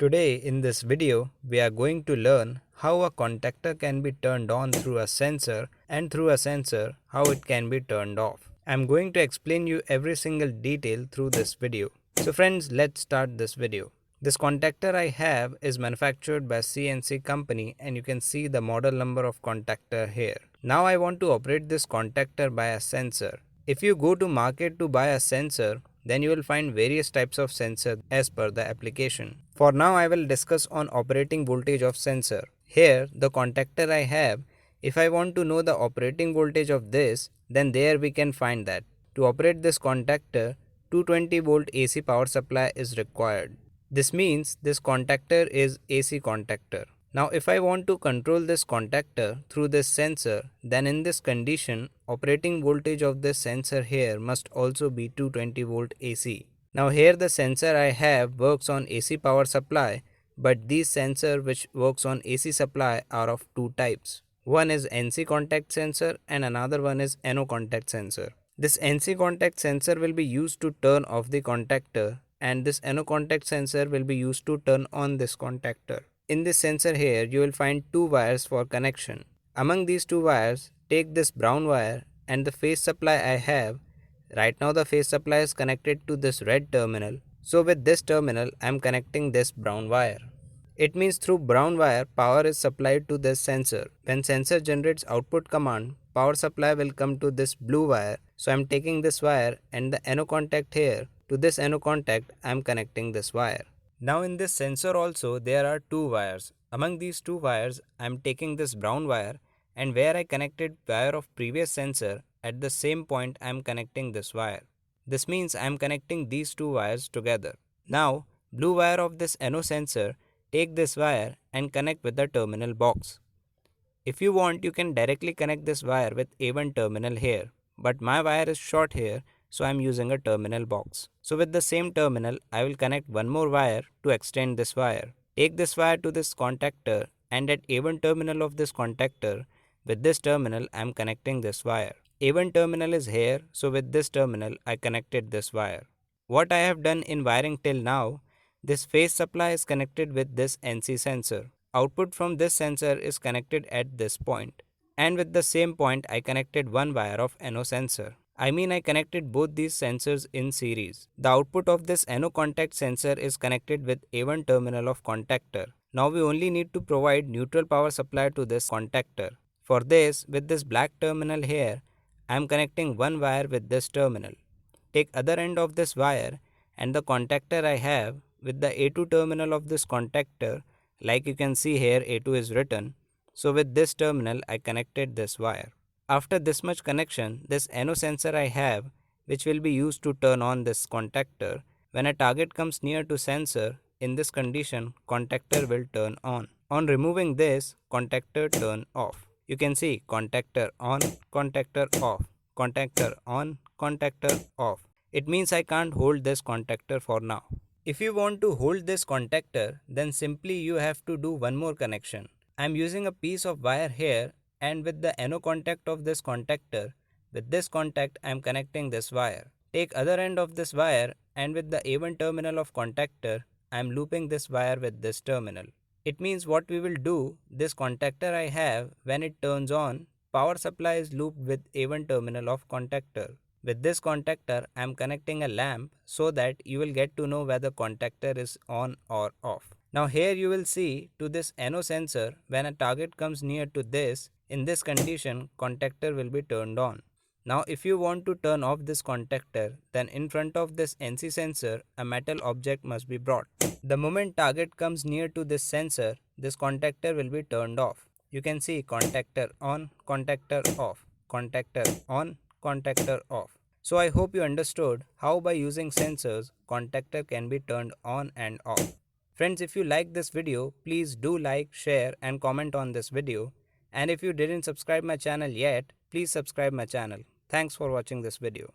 Today in this video, we are going to learn how a contactor can be turned on through a sensor and through a sensor how it can be turned off. I'm going to explain you every single detail through this video. So friends, let's start this video. This contactor I have is manufactured by CNC company and you can see the model number of contactor here. Now I want to operate this contactor by a sensor. If you go to market to buy a sensor, then you will find various types of sensor as per the application. For now I will discuss on operating voltage of sensor. Here the contactor I have, if I want to know the operating voltage of this, then there we can find that. To operate this contactor, 220 volt AC power supply is required. This means this contactor is AC contactor. Now if I want to control this contactor through this sensor, then in this condition, operating voltage of this sensor here must also be 220 volt AC. Now here the sensor I have works on AC power supply, but these sensor which works on AC supply are of two types. One is NC contact sensor and another one is NO contact sensor. This NC contact sensor will be used to turn off the contactor and this NO contact sensor will be used to turn on this contactor. In this sensor here, you will find two wires for connection. Among these two wires, take this brown wire and the phase supply I have. Right now the phase supply is connected to this red terminal. So with this terminal, I am connecting this brown wire. It means through brown wire, power is supplied to this sensor. When sensor generates output command, power supply will come to this blue wire. So I am taking this wire and the NO contact here. To this NO contact, I am connecting this wire. Now in this sensor also there are two wires. Among these two wires I am taking this brown wire and where I connected wire of previous sensor, at the same point I am connecting this wire. This means I am connecting these two wires together. Now blue wire of this NO sensor, take this wire and connect with the terminal box. If you want, you can directly connect this wire with A1 terminal here, but my wire is short here, so I am using a terminal box. So with the same terminal, I will connect one more wire to extend this wire. Take this wire to this contactor and at A1 terminal of this contactor, with this terminal I am connecting this wire. A1 terminal is here, so with this terminal I connected this wire. What I have done in wiring till now, this phase supply is connected with this NC sensor. Output from this sensor is connected at this point. And with the same point I connected one wire of NO sensor. I connected both these sensors in series. The output of this NO contact sensor is connected with A1 terminal of contactor. Now we only need to provide neutral power supply to this contactor. For this, with this black terminal here, I am connecting one wire with this terminal. Take other end of this wire and the contactor I have with the A2 terminal of this contactor, like you can see here A2 is written. So with this terminal I connected this wire. After this much connection, this NO sensor I have, which will be used to turn on this contactor. When a target comes near to sensor, in this condition, contactor will turn on. On removing this, contactor turn off. You can see contactor on, contactor off, contactor on, contactor off. It means I can't hold this contactor for now. If you want to hold this contactor, then simply you have to do one more connection. I am using a piece of wire here and with the NO contact of this contactor, with this contact I am connecting this wire. Take other end of this wire and with the A1 terminal of contactor, I am looping this wire with this terminal. It means what we will do, this contactor I have, when it turns on, power supply is looped with A1 terminal of contactor. With this contactor, I am connecting a lamp so that you will get to know whether contactor is on or off. Now here you will see to this NO sensor, when a target comes near to this, in this condition, contactor will be turned on. Now if you want to turn off this contactor, then in front of this NC sensor, a metal object must be brought. The moment target comes near to this sensor, this contactor will be turned off. You can see contactor on, contactor off, contactor on, contactor off. So I hope you understood how by using sensors, contactor can be turned on and off. Friends, if you like this video, please do like, share and comment on this video. And if you didn't subscribe my channel yet, please subscribe my channel. Thanks for watching this video.